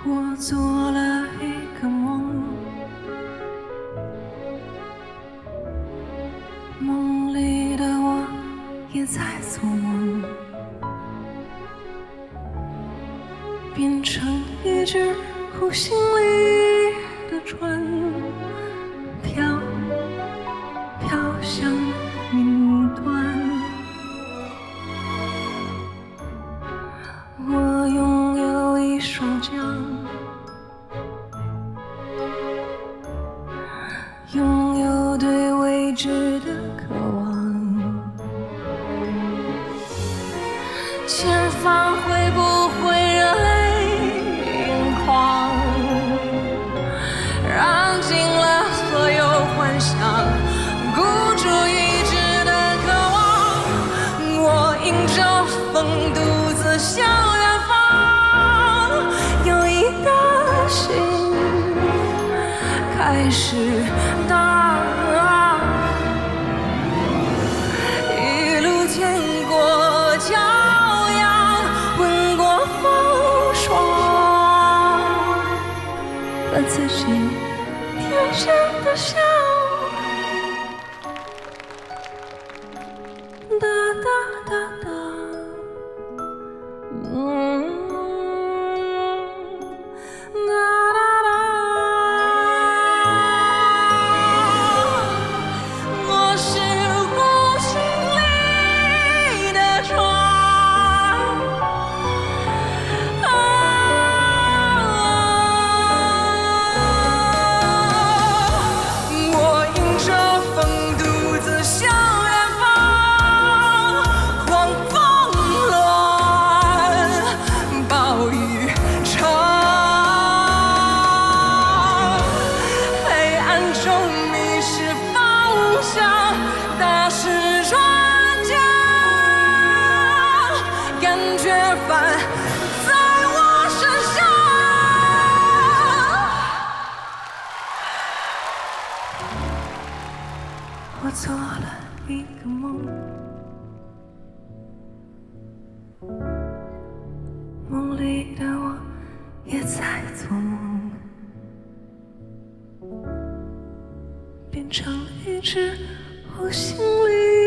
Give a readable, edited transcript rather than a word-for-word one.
我做了一个梦，梦里的我也在做梦，变成一只湖心里的船，飘向云端。我拥有一双桨，拥有对未知的渴望，前方会不会热泪盈眶？燃尽了所有幻想，孤注一掷的渴望。我迎着风独自向远方，有一颗心开始荡，一路见过骄阳，闻过风霜，把自己天真的笑，哒哒哒哒。我是湖心里的船，我迎着风独自向远方，狂风乱，暴雨长，黑暗中迷失方向，打湿船桨，感觉帆在我身上。我做了一个梦，梦里的我也在做梦，变成一只湖心里